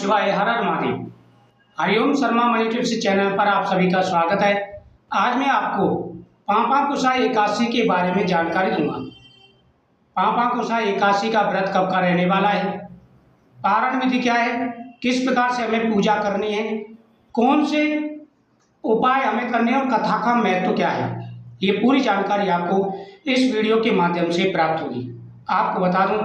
शिवाय हर हर Mahadev. Hariom Sharma money tips channel पर आप सभी का स्वागत है। आज मैं आपको पापांकुशा एकादशी के बारे में जानकारी दूंगा। पापांकुशा एकादशी का व्रत कब का रहने वाला है, पारण विधि क्या है, किस प्रकार से हमें पूजा करनी है, कौन से उपाय हमें करने हैं और कथा का महत्व क्या है, ये पूरी जानकारी आपको इस वीडियो के माध्यम से प्राप्त होगी। आपको बता दूं,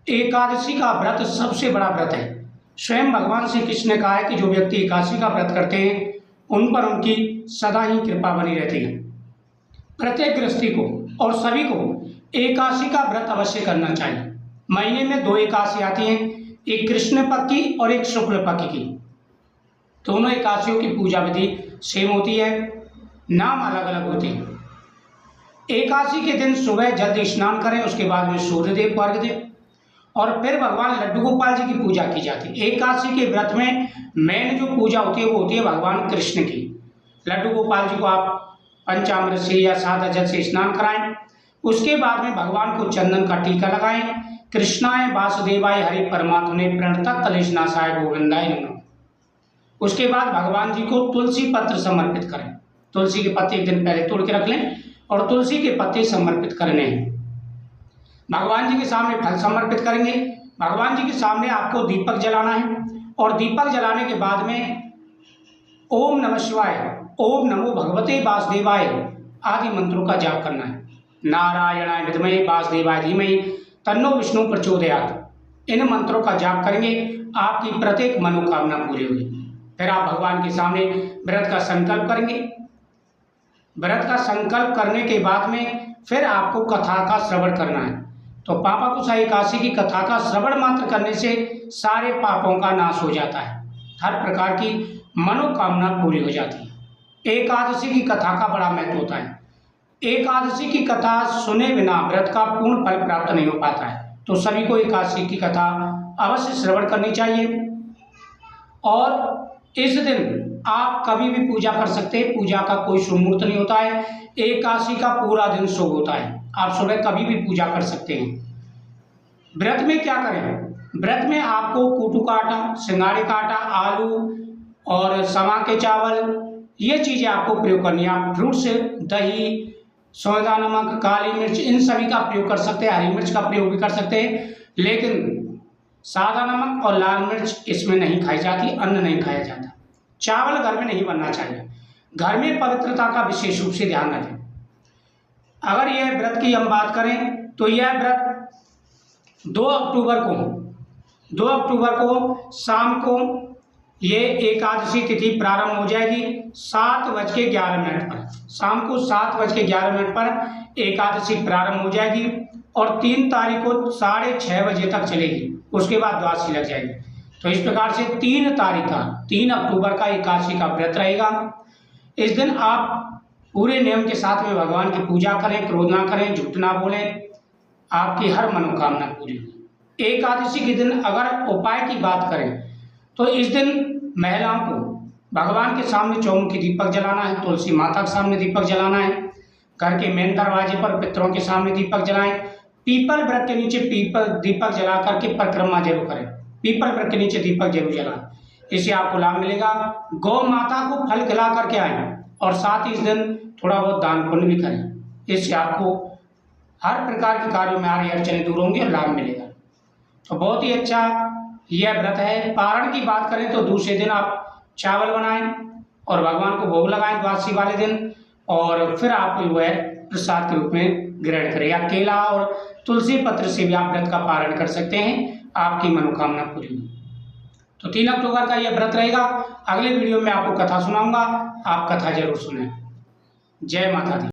एकादशी का व्रत सबसे बड़ा व्रत है। स्वयं भगवान श्री कृष्ण ने कहा है कि जो व्यक्ति एकादशी का व्रत करते हैं उन पर उनकी सदा ही कृपा बनी रहती है। प्रत्येक गृहस्थी को और सभी को एकादशी का व्रत अवश्य करना चाहिए। महीने में 2 एकादशी आती हैं, एक कृष्ण पक्ष की और एक शुक्ल पक्ष की। दोनों एकादशियों की पूजा विधि सेम होती है, नाम अलग अलग होते हैं। एकादशी के दिन सुबह जल्दी स्नान करें, उसके बाद में सूर्यदेव को अर्घ्य दें और फिर भगवान लड्डू गोपाल जी की पूजा की जाती है। एकादशी के व्रत में मेन जो पूजा होती है वो होती है भगवान कृष्ण की। लड्डू गोपाल जी को आप पंचामृत से या सादा जल से स्नान कराएं, उसके बाद में भगवान को चंदन का टीका लगाएं। कृष्णाय वासुदेवाय हरि परमात्मने प्रणतः कलेशनाशाय गोविंदाय नमः। उसके बाद भगवान जी को तुलसी पत्र समर्पित करें। तुलसी के पत्ते एक दिन पहले तोड़ के रख लें और तुलसी के पत्ते समर्पित करने हैं। भगवान जी के सामने फल समर्पित करेंगे। भगवान जी के सामने आपको दीपक जलाना है और दीपक जलाने के बाद में ओम नमः शिवाय, ओम नमो भगवते वासुदेवाय आदि मंत्रों का जाप करना है। नारायणाय विद्महे वासुदेवाय धीमहि तन्नो विष्णु प्रचोदयात्। इन मंत्रों का जाप करेंगे, आपकी प्रत्येक मनोकामना पूरी होगी। फिर आप भगवान के सामने व्रत का संकल्प करेंगे। व्रत का संकल्प करने के बाद में फिर आपको कथा का श्रवण करना है। तो पापांकुशा एकादशी की कथा का श्रवण मात्र करने से सारे पापों का नाश हो जाता है, हर प्रकार की मनोकामना पूरी हो जाती है। एकादशी की कथा का बड़ा महत्व होता है। एकादशी की कथा सुने बिना व्रत का पूर्ण फल प्राप्त नहीं हो पाता है। तो सभी को एकादशी की कथा अवश्य श्रवण करनी चाहिए। और इस दिन आप कभी भी पूजा कर सकते हैं, पूजा का कोई शुभ मुहूर्त नहीं होता है। एकादशी का पूरा दिन शुभ होता है, आप सुबह कभी भी पूजा कर सकते हैं। व्रत में क्या करें, व्रत में आपको कूटू का आटा, सिंगाड़े का आटा, आलू और समा के चावल, ये चीज़ें आपको प्रयोग करनी है। आप फ्रूट्स, दही, सौंधा नमक, काली मिर्च, इन सभी का प्रयोग कर सकते हैं। हरी मिर्च का प्रयोग भी कर सकते हैं, लेकिन सादा नमक और लाल मिर्च इसमें नहीं खाई जाती, अन्न नहीं खाया जाता। चावल घर में नहीं बनना चाहिए। घर में पवित्रता का विशेष रूप से ध्यान रखें। अगर यह व्रत की हम बात करें तो यह व्रत 2 अक्टूबर को शाम को ये एकादशी तिथि प्रारंभ हो जाएगी 7:11 पर। शाम को 7:11 पर एकादशी प्रारंभ हो जाएगी और 3 तारीख को 6:30 बजे तक चलेगी। उसके बाद द्वादशी लग जाएगी। तो इस प्रकार से 3 अक्टूबर का एकादशी का व्रत रहेगा। इस दिन आप पूरे नियम के साथ में भगवान की पूजा करें, क्रोध ना करें, झूठ ना बोलें, आपकी हर मनोकामना पूरी होगी। एकादशी के दिन अगर उपाय की बात करें तो इस दिन महिलाओं को भगवान के सामने चौमुखी दीपक जलाना है, तुलसी माता के सामने दीपक जलाना है, घर के मेन दरवाजे पर पितरों के सामने दीपक जलाएं। पीपल वृक्ष के नीचे दीपक जला करके परिक्रमा जरूर करें। पीपल वृक्ष के नीचे दीपक जरूर जलाएं, इससे आपको लाभ मिलेगा। गौ माता को फल खिला करके आएं और साथ ही इस दिन थोड़ा बहुत दान पुण्य भी करें। इससे आपको हर प्रकार के कार्यों में आ रही अड़चनें दूर होंगी और लाभ मिलेगा। तो बहुत ही अच्छा यह व्रत है। पारण की बात करें तो दूसरे दिन आप चावल बनाएं और भगवान को भोग लगाएं द्वादशी वाले दिन, और फिर आप जो है प्रसाद के रूप में ग्रहण करें। या केला और तुलसी पत्र से भी आप व्रत का पारण कर सकते हैं, आपकी मनोकामना पूरी होगी। तो 3 अक्टूबर का यह व्रत रहेगा। अगले वीडियो में आपको कथा सुनाऊंगा, आप कथा जरूर सुनें। जय माता दी।